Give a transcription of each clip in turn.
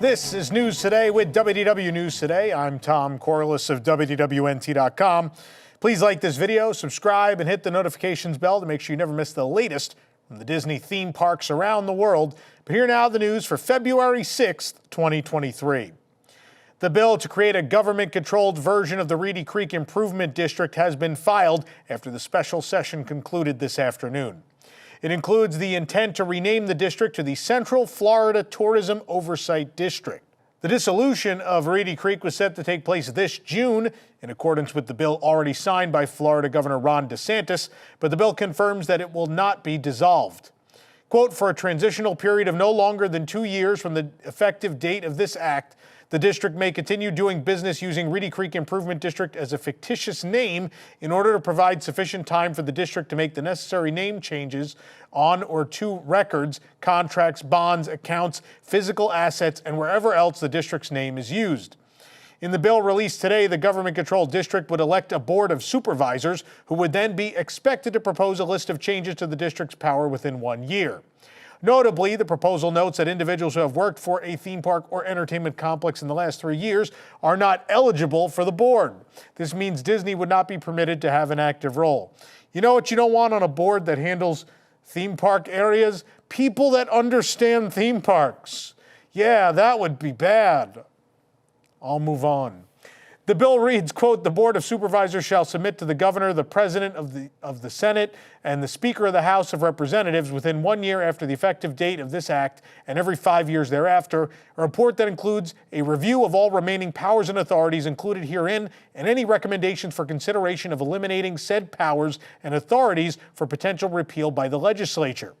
This is News Today with WDW News Today. I'm Tom Corliss of WDWNT.com. Please like this video, subscribe, and hit the notifications bell to make sure you never miss the latest from the Disney theme parks around the world. But here now the news for February 6th, 2023. The bill to create a government-controlled version of the Reedy Creek Improvement District has been filed after the special session concluded this afternoon. It includes the intent to rename the district to the Central Florida Tourism Oversight District. The dissolution of Reedy Creek was set to take place this June, in accordance with the bill already signed by Florida Governor Ron DeSantis, but the bill confirms that it will not be dissolved. Quote, for a transitional period of no longer than 2 years from the effective date of this act, the district may continue doing business using Reedy Creek Improvement District as a fictitious name in order to provide sufficient time for the district to make the necessary name changes on or to records, contracts, bonds, accounts, physical assets, and wherever else the district's name is used. In the bill released today, the government-controlled district would elect a board of supervisors who would then be expected to propose a list of changes to the district's power within 1 year. Notably, the proposal notes that individuals who have worked for a theme park or entertainment complex in the last 3 years are not eligible for the board. This means Disney would not be permitted to have an active role. You know what you don't want on a board that handles theme park areas? People that understand theme parks. Yeah, that would be bad. I'll move on. The bill reads, quote, the Board of Supervisors shall submit to the governor, the president of the Senate, and the Speaker of the House of Representatives within 1 year after the effective date of this act and every 5 years thereafter, a report that includes a review of all remaining powers and authorities included herein and any recommendations for consideration of eliminating said powers and authorities for potential repeal by the legislature.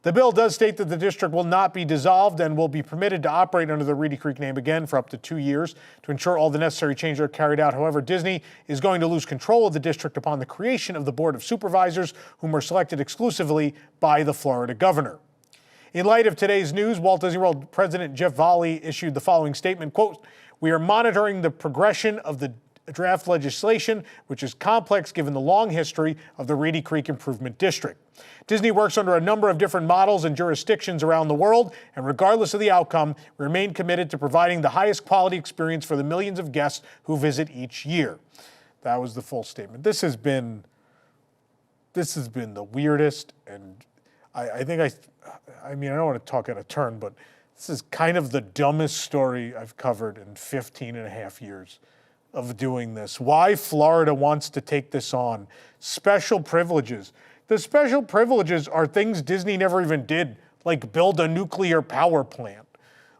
The bill does state that the district will not be dissolved and will be permitted to operate under the Reedy Creek name again for up to 2 years to ensure all the necessary changes are carried out. However, Disney is going to lose control of the district upon the creation of the Board of Supervisors, whom are selected exclusively by the Florida governor. In light of today's news, Walt Disney World President Jeff Volley issued the following statement, quote, we are monitoring the progression of the draft legislation, which is complex given the long history of the Reedy Creek Improvement District. Disney works under a number of different models and jurisdictions around the world, and regardless of the outcome, we remain committed to providing the highest quality experience for the millions of guests who visit each year. That was the full statement. This has been the weirdest, and I mean, I don't want to talk out of turn, but this is kind of the dumbest story I've covered in 15 and a half years of doing this. Why Florida wants to take this on. Special privileges. The special privileges are things Disney never even did, like build a nuclear power plant.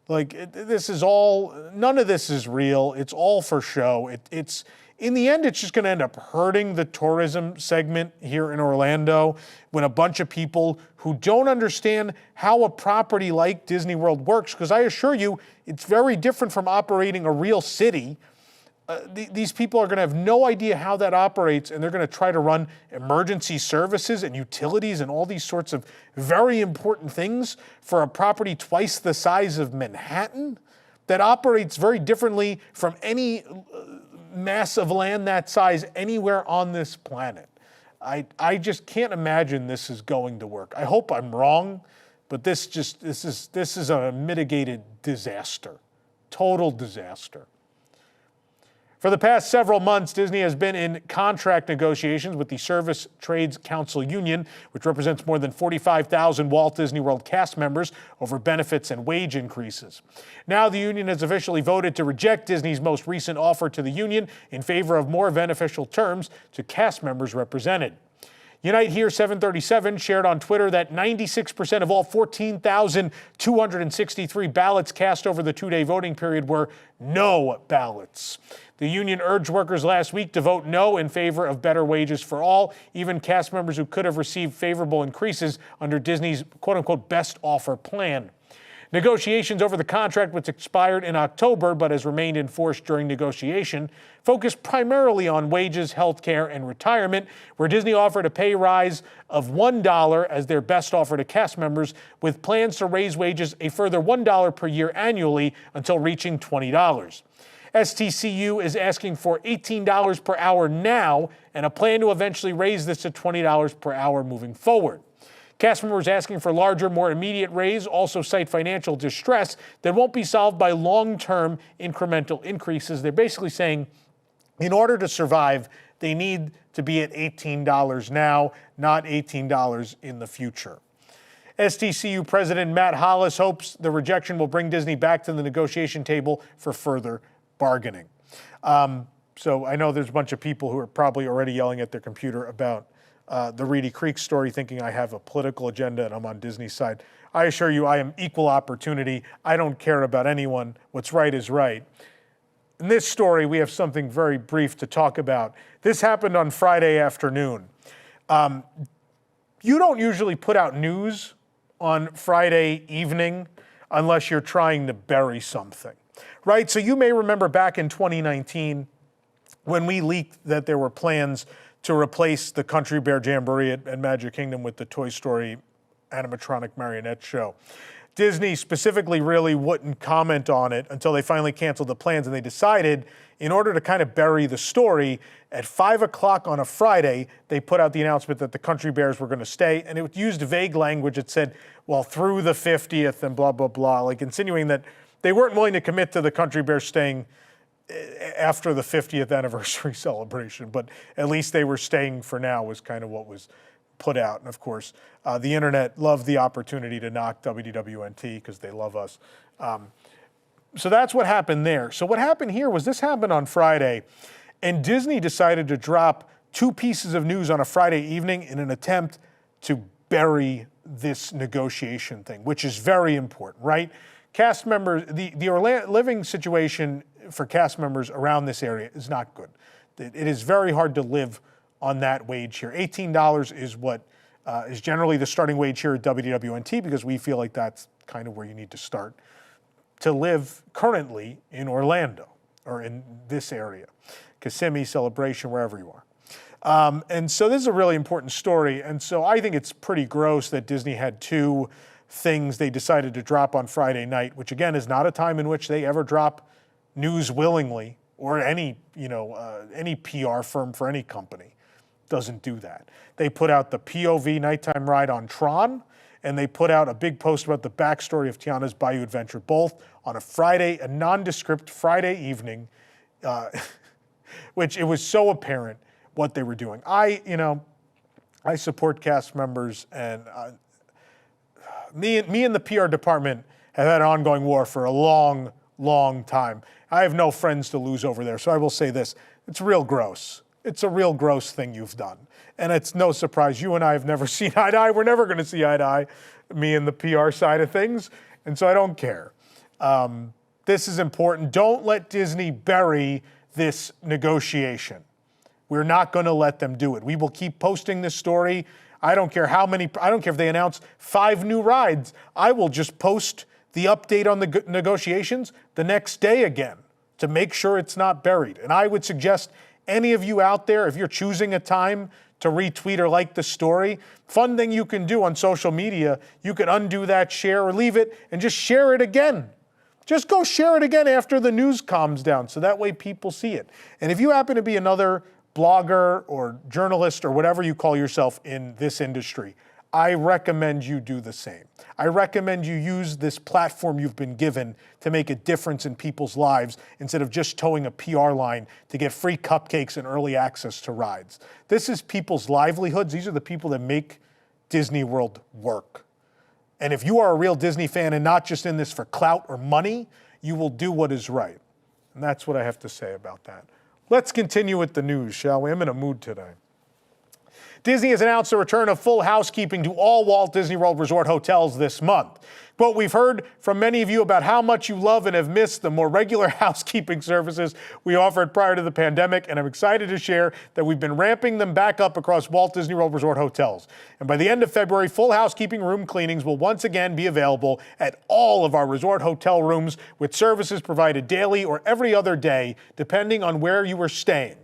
This is all, none of this is real. It's all for show. It's in the end, it's just going to end up hurting the tourism segment here in Orlando when a bunch of people who don't understand how a property like Disney World works, because I assure you, it's very different from operating a real city. These people are going to have no idea how that operates, and they're going to try to run emergency services and utilities and all these sorts of very important things for a property twice the size of Manhattan that operates very differently from any mass of land that size anywhere on this planet. I just can't imagine this is going to work. I hope I'm wrong, but this is a mitigated disaster, total disaster. For the past several months, Disney has been in contract negotiations with the Service Trades Council Union, which represents more than 45,000 Walt Disney World cast members, over benefits and wage increases. Now the union has officially voted to reject Disney's most recent offer to the union in favor of more beneficial terms to cast members represented. Unite Here 737 shared on Twitter that 96% of all 14,263 ballots cast over the two-day voting period were no ballots. The union urged workers last week to vote no in favor of better wages for all, even cast members who could have received favorable increases under Disney's quote-unquote best offer plan. Negotiations over the contract, which expired in October but has remained in force during negotiation, focused primarily on wages, health care, and retirement, where Disney offered a pay rise of $1 as their best offer to cast members, with plans to raise wages a further $1 per year annually until reaching $20. STCU is asking for $18 per hour now and a plan to eventually raise this to $20 per hour moving forward. Cast members asking for larger, more immediate raise also cite financial distress that won't be solved by long-term incremental increases. They're basically saying in order to survive, they need to be at $18 now, not $18 in the future. STCU President Matt Hollis hopes the rejection will bring Disney back to the negotiation table for further bargaining. So I know there's a bunch of people who are probably already yelling at their computer about the Reedy Creek story, thinking I have a political agenda and I'm on Disney's side. I assure you I am equal opportunity. I don't care about anyone. What's right is right. In this story, we have something very brief to talk about. This happened on Friday afternoon. You don't usually put out news on Friday evening unless you're trying to bury something, right? So you may remember back in 2019 when we leaked that there were plans to replace the Country Bear Jamboree at Magic Kingdom with the Toy Story animatronic marionette show. Disney specifically really wouldn't comment on it until they finally canceled the plans, and they decided, in order to kind of bury the story, at 5 o'clock on a Friday, they put out the announcement that the Country Bears were going to stay, and it used vague language. It said, well, through the 50th and blah, blah, blah, like insinuating that they weren't willing to commit to the Country Bears staying after the 50th anniversary celebration, but at least they were staying for now was kind of what was put out. And of course, the internet loved the opportunity to knock WDWNT because they love us. So that's what happened there. So what happened here was this happened on Friday, and Disney decided to drop two pieces of news on a Friday evening in an attempt to bury this negotiation thing, which is very important, right? Cast members, the living situation for cast members around this area is not good. It is very hard to live on that wage here. $18 is what is generally the starting wage here at WDWNT, because we feel like that's kind of where you need to start to live currently in Orlando or in this area, Kissimmee, Celebration, wherever you are. And so this is a really important story. And so I think it's pretty gross that Disney had two things they decided to drop on Friday night, which again is not a time in which they ever drop news willingly, or any PR firm for any company doesn't do that. They put out the POV nighttime ride on TRON, and they put out a big post about the backstory of Tiana's Bayou adventure, both on a Friday, a nondescript Friday evening, which it was so apparent what they were doing. I support cast members, and me and the PR department have had an ongoing war for a long, long time. I have no friends to lose over there, so I will say this. It's real gross. It's a real gross thing you've done. And it's no surprise. You and I have never seen eye to eye. We're never going to see eye to eye, me and the PR side of things. And so I don't care. This is important. Don't let Disney bury this negotiation. We're not going to let them do it. We will keep posting this story. I don't care how many, I don't care if they announce 5 new rides. I will just post the update on the negotiations the next day again to make sure it's not buried. And I would suggest any of you out there, if you're choosing a time to retweet or like the story, fun thing you can do on social media, you can undo that share or leave it and just share it again. Just go share it again after the news calms down, so that way people see it. And if you happen to be another blogger or journalist or whatever you call yourself in this industry, I recommend you do the same. I recommend you use this platform you've been given to make a difference in people's lives instead of just towing a PR line to get free cupcakes and early access to rides. This is people's livelihoods. These are the people that make Disney World work. And if you are a real Disney fan and not just in this for clout or money, you will do what is right. And that's what I have to say about that. Let's continue with the news, shall we? I'm in a mood today. Disney has announced the return of full housekeeping to all Walt Disney World Resort hotels this month. But we've heard from many of you about how much you love and have missed the more regular housekeeping services we offered prior to the pandemic, and I'm excited to share that we've been ramping them back up across Walt Disney World Resort hotels. And by the end of February, full housekeeping room cleanings will once again be available at all of our resort hotel rooms, with services provided daily or every other day, depending on where you are staying.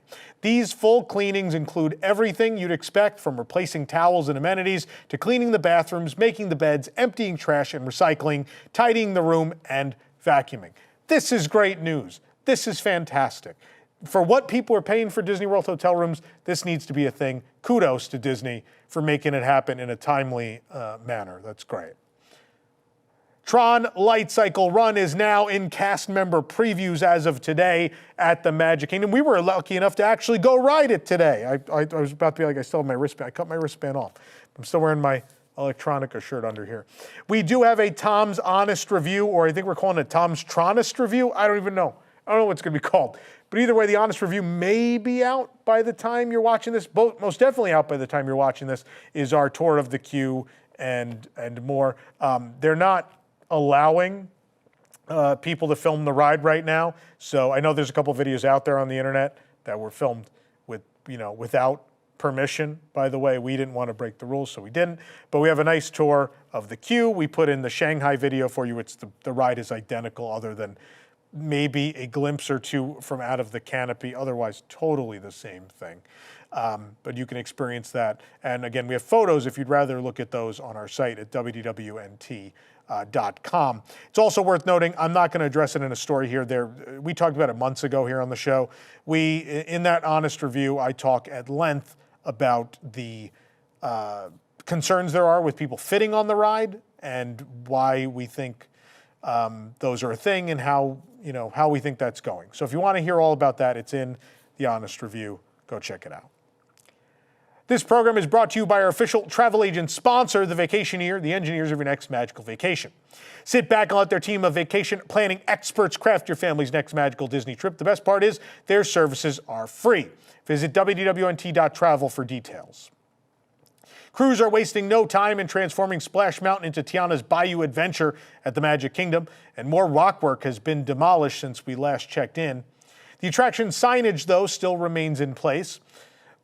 These full cleanings include everything you'd expect, from replacing towels and amenities to cleaning the bathrooms, making the beds, emptying trash and recycling, tidying the room, and vacuuming. This is great news. This is fantastic. For what people are paying for Disney World hotel rooms, this needs to be a thing. kudos to Disney for making it happen in a timely manner. That's great. TRON Lightcycle Run is now in cast member previews as of today at the Magic Kingdom. We were lucky enough to actually go ride it today. I was about to be like, I still have my wristband. I cut my wristband off. I'm still wearing my Electronica shirt under here. We do have a Tom's Honest Review, or I think we're calling it Tom's Tronist Review. I don't even know. I don't know what it's going to be called. But either way, the Honest Review may be out by the time you're watching this. Most definitely out by the time you're watching this is our tour of the queue and more. They're not allowing people to film the ride right now. So I know there's a couple videos out there on the internet that were filmed with, without permission. By the way, we didn't want to break the rules, so we didn't. But we have a nice tour of the queue. We put in the Shanghai video for you. The ride is identical, other than maybe a glimpse or two from out of the canopy. Otherwise, totally the same thing. But you can experience that. And again, we have photos if you'd rather look at those on our site at www.nt.com. It's also worth noting, I'm not going to address it in a story here. We talked about it months ago here on the show. In that Honest Review, I talk at length about the concerns there are with people fitting on the ride and why we think those are a thing and how we think that's going. So if you want to hear all about that, it's in the Honest Review. Go check it out. This program is brought to you by our official travel agent sponsor, the Vacationeer, the engineers of your next magical vacation. Sit back and let their team of vacation planning experts craft your family's next magical Disney trip. The best part is their services are free. Visit www.nt.travel for details. Crews are wasting no time in transforming Splash Mountain into Tiana's Bayou adventure at the Magic Kingdom, and more Rockwork has been demolished since we last checked in. The attraction signage, though, still remains in place.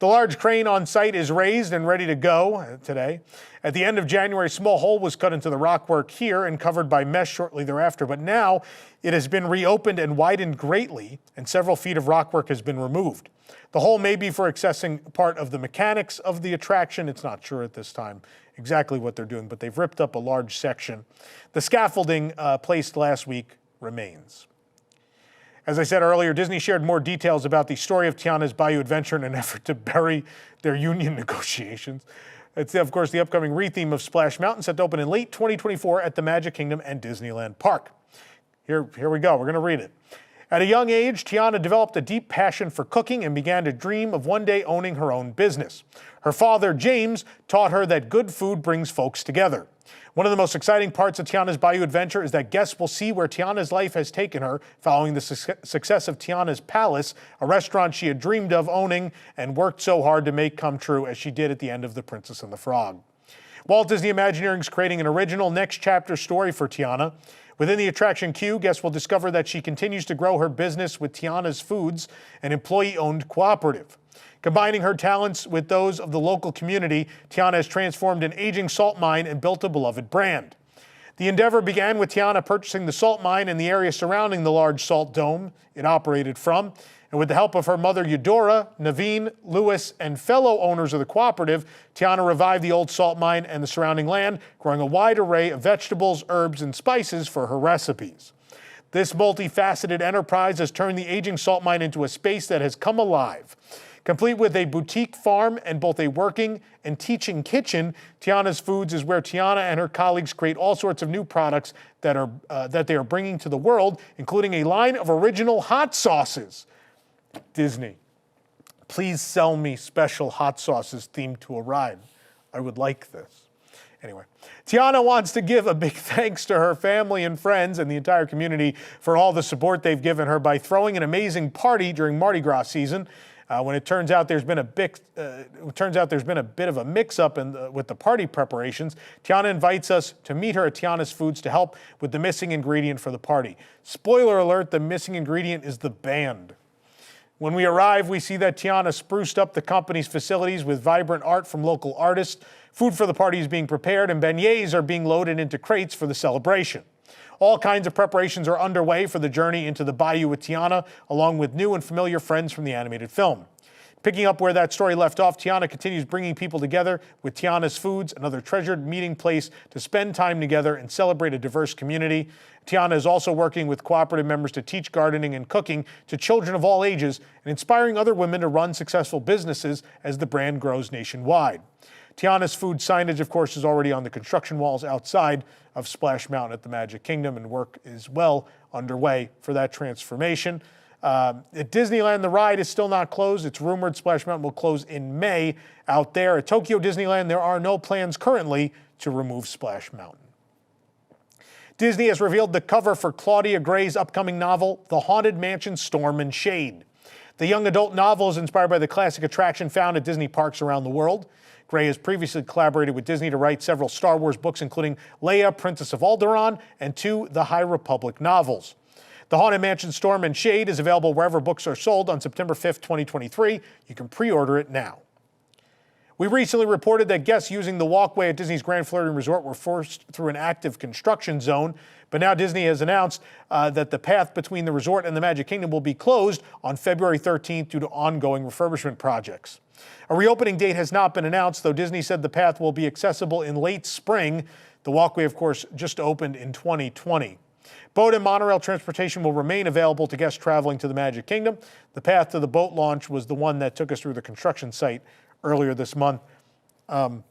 The large crane on site is raised and ready to go today. At the end of January, a small hole was cut into the rockwork here and covered by mesh shortly thereafter, but now it has been reopened and widened greatly, and several feet of rockwork has been removed. The hole may be for accessing part of the mechanics of the attraction. It's not sure at this time exactly what they're doing, but they've ripped up a large section. The scaffolding placed last week remains. As I said earlier, Disney shared more details about the story of Tiana's Bayou adventure in an effort to bury their union negotiations. It's, of course, the upcoming retheme of Splash Mountain, set to open in late 2024 at the Magic Kingdom and Disneyland Park. Here we go. We're going to read it. At a young age, Tiana developed a deep passion for cooking and began to dream of one day owning her own business. Her father, James, taught her that good food brings folks together. One of the most exciting parts of Tiana's Bayou adventure is that guests will see where Tiana's life has taken her following the success of Tiana's Palace, a restaurant she had dreamed of owning and worked so hard to make come true, as she did at the end of The Princess and the Frog. Walt Disney Imagineering is creating an original next chapter story for Tiana. Within the attraction queue, guests will discover that she continues to grow her business with Tiana's Foods, an employee-owned cooperative. Combining her talents with those of the local community, Tiana has transformed an aging salt mine and built a beloved brand. The endeavor began with Tiana purchasing the salt mine and the area surrounding the large salt dome it operated from. And with the help of her mother Eudora, Naveen, Lewis, and fellow owners of the cooperative, Tiana revived the old salt mine and the surrounding land, growing a wide array of vegetables, herbs, and spices for her recipes. This multifaceted enterprise has turned the aging salt mine into a space that has come alive. Complete with a boutique farm and both a working and teaching kitchen, Tiana's Foods is where Tiana and her colleagues create all sorts of new products that they are bringing to the world, including a line of original hot sauces. Disney, please sell me special hot sauces themed to a ride. I would like this. Anyway, Tiana wants to give a big thanks to her family and friends and the entire community for all the support they've given her by throwing an amazing party during Mardi Gras season. When it turns out there's been a bit of a mix-up with the party preparations, Tiana invites us to meet her at Tiana's Foods to help with the missing ingredient for the party. Spoiler alert, the missing ingredient is the band. When we arrive, we see that Tiana spruced up the company's facilities with vibrant art from local artists. Food for the party is being prepared, and beignets are being loaded into crates for the celebration. All kinds of preparations are underway for the journey into the Bayou with Tiana, along with new and familiar friends from the animated film. Picking up where that story left off, Tiana continues bringing people together with Tiana's Foods, another treasured meeting place to spend time together and celebrate a diverse community. Tiana is also working with cooperative members to teach gardening and cooking to children of all ages and inspiring other women to run successful businesses as the brand grows nationwide. Tiana's Food signage, of course, is already on the construction walls outside of Splash Mountain at the Magic Kingdom, and work is well underway for that transformation. At Disneyland, the ride is still not closed. It's rumored Splash Mountain will close in May out there. At Tokyo Disneyland, there are no plans currently to remove Splash Mountain. Disney has revealed the cover for Claudia Gray's upcoming novel, The Haunted Mansion: Storm and Shade. The young adult novel is inspired by the classic attraction found at Disney parks around the world. Gray has previously collaborated with Disney to write several Star Wars books, including Leia, Princess of Alderaan, and 2 The High Republic novels. The Haunted Mansion: Storm and Shade is available wherever books are sold on September 5th, 2023. You can pre-order it now. We recently reported that guests using the walkway at Disney's Grand Floridian Resort were forced through an active construction zone, but now Disney has announced that the path between the resort and the Magic Kingdom will be closed on February 13th due to ongoing refurbishment projects. A reopening date has not been announced, though Disney said the path will be accessible in late spring. The walkway, of course, just opened in 2020. Boat and monorail transportation will remain available to guests traveling to the Magic Kingdom. The path to the boat launch was the one that took us through the construction site earlier this month. Are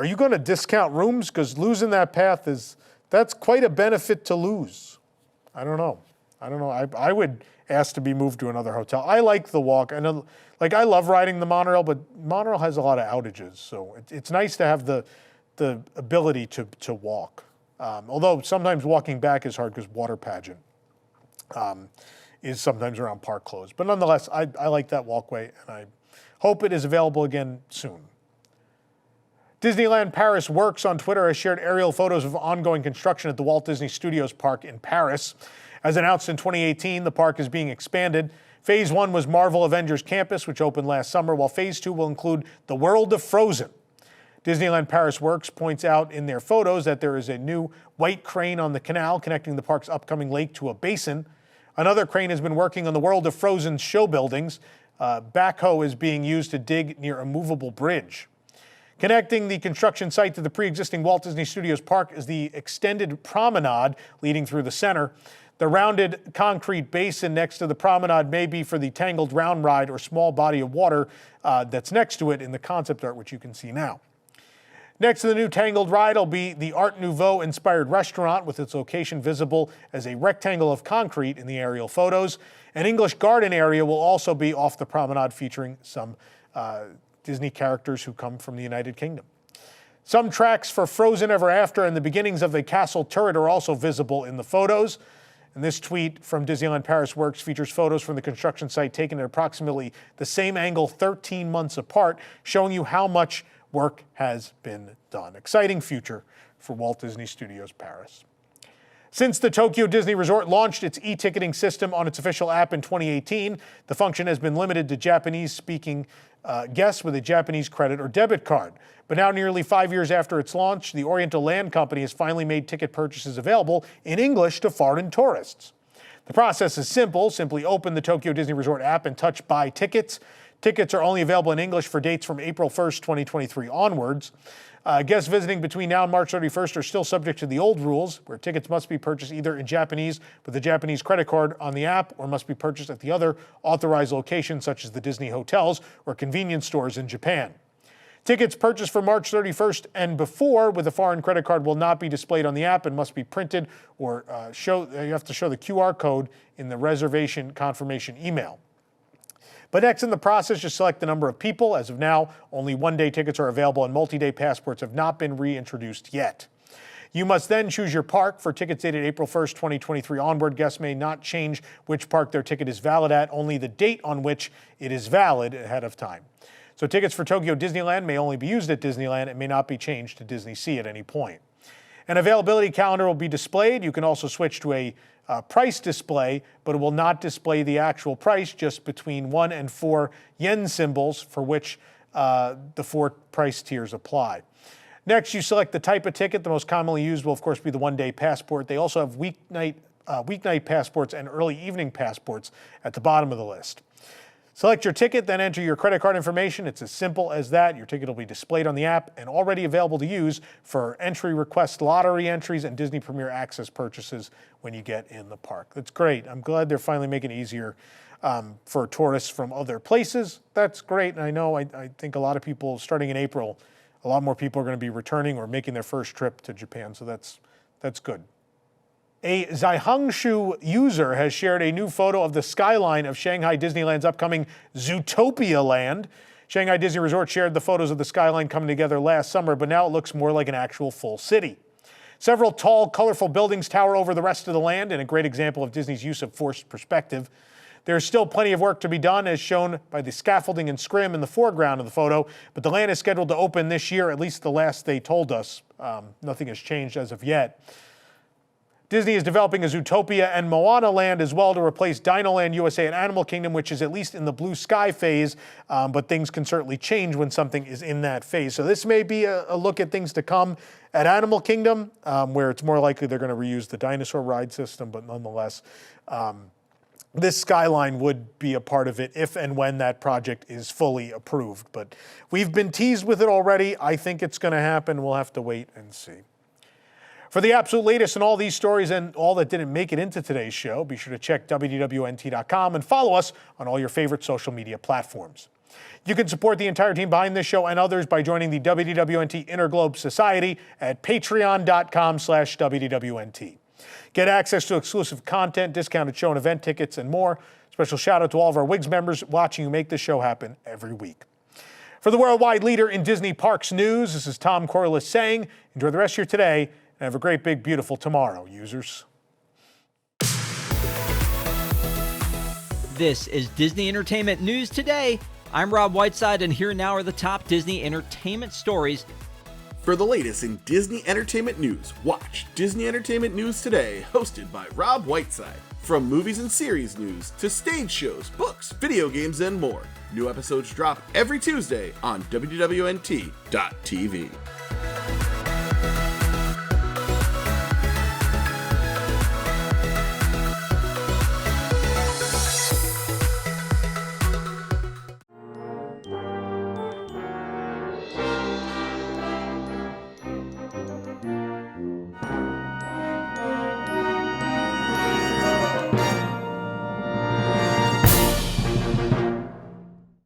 you going to discount rooms? Because losing that path that's quite a benefit to lose. I don't know. I would ask to be moved to another hotel. I like the walk. I know, I love riding the monorail, but monorail has a lot of outages, so it's nice to have the ability to walk. Although sometimes walking back is hard because water pageant is sometimes around park closed. But nonetheless, I like that walkway, and I hope it is available again soon. Disneyland Paris Works on Twitter has shared aerial photos of ongoing construction at the Walt Disney Studios Park in Paris. As announced in 2018, the park is being expanded. Phase 1 was Marvel Avengers Campus, which opened last summer, while Phase 2 will include the world of Frozen. Disneyland Paris Works points out in their photos that there is a new white crane on the canal connecting the park's upcoming lake to a basin. Another crane has been working on the World of Frozen show buildings. Backhoe is being used to dig near a movable bridge. Connecting the construction site to the pre-existing Walt Disney Studios Park is the extended promenade leading through the center. The rounded concrete basin next to the promenade may be for the Tangled Round ride or small body of water that's next to it in the concept art, which you can see now. Next to the new Tangled ride will be the Art Nouveau-inspired restaurant with its location visible as a rectangle of concrete in the aerial photos. An English garden area will also be off the promenade featuring some Disney characters who come from the United Kingdom. Some tracks for Frozen Ever After and the beginnings of the castle turret are also visible in the photos. And this tweet from Disneyland Paris Works features photos from the construction site taken at approximately the same angle 13 months apart, showing you how much work has been done. Exciting future for Walt Disney Studios Paris. Since the Tokyo Disney Resort launched its e-ticketing system on its official app in 2018, the function has been limited to Japanese-speaking guests with a Japanese credit or debit card. But now, nearly 5 years after its launch, the Oriental Land Company has finally made ticket purchases available in English to foreign tourists. The process is simple. Simply open the Tokyo Disney Resort app and touch Buy Tickets. Tickets are only available in English for dates from April 1st, 2023 onwards. Guests visiting between now and March 31st are still subject to the old rules, where tickets must be purchased either in Japanese with a Japanese credit card on the app or must be purchased at the other authorized locations, such as the Disney hotels or convenience stores in Japan. Tickets purchased for March 31st and before with a foreign credit card will not be displayed on the app and must be printed or you have to show the QR code in the reservation confirmation email. But next in the process, just select the number of people. As of now, only one-day tickets are available and multi-day passports have not been reintroduced yet. You must then choose your park. For tickets dated April 1st, 2023 onward, guests may not change which park their ticket is valid at, only the date on which it is valid ahead of time. So tickets for Tokyo Disneyland may only be used at Disneyland and may not be changed to Disney Sea at any point. An availability calendar will be displayed. You can also switch to a price display, but it will not display the actual price, just between 1 and 4 yen symbols for which the 4 price tiers apply. Next, you select the type of ticket. The most commonly used will, of course, be the one-day passport. They also have weeknight passports and early evening passports at the bottom of the list. Select your ticket, then enter your credit card information. It's as simple as that. Your ticket will be displayed on the app and already available to use for entry request lottery entries and Disney Premier Access purchases when you get in the park. That's great. I'm glad they're finally making it easier for tourists from other places. That's great. And I know, I think a lot of people, starting in April, a lot more people are going to be returning or making their first trip to Japan. So that's good. A Zaihangshu user has shared a new photo of the skyline of Shanghai Disneyland's upcoming Zootopia land. Shanghai Disney Resort shared the photos of the skyline coming together last summer, but now it looks more like an actual full city. Several tall, colorful buildings tower over the rest of the land, and a great example of Disney's use of forced perspective. There's still plenty of work to be done, as shown by the scaffolding and scrim in the foreground of the photo, but the land is scheduled to open this year, at least the last they told us. Nothing has changed as of yet. Disney is developing a Zootopia and Moana land as well to replace Dinoland USA and Animal Kingdom, which is at least in the blue sky phase, but things can certainly change when something is in that phase. So this may be a look at things to come at Animal Kingdom, where it's more likely they're going to reuse the dinosaur ride system, but nonetheless, this skyline would be a part of it if and when that project is fully approved. But we've been teased with it already. I think it's going to happen. We'll have to wait and see. For the absolute latest on all these stories and all that didn't make it into today's show, be sure to check WDWNT.com and follow us on all your favorite social media platforms. You can support the entire team behind this show and others by joining the WDWNT Interglobe Society at patreon.com/WDWNT. Get access to exclusive content, discounted show and event tickets, and more. Special shout out to all of our WIGS members watching who make this show happen every week. For the worldwide leader in Disney Parks news, this is Tom Corliss saying, enjoy the rest of your today and have a great, big, beautiful tomorrow, users. This is Disney Entertainment News Today. I'm Rob Whiteside, and here now are the top Disney entertainment stories. For the latest in Disney entertainment news, watch Disney Entertainment News Today, hosted by Rob Whiteside. From movies and series news to stage shows, books, video games, and more. New episodes drop every Tuesday on WDWNT.tv.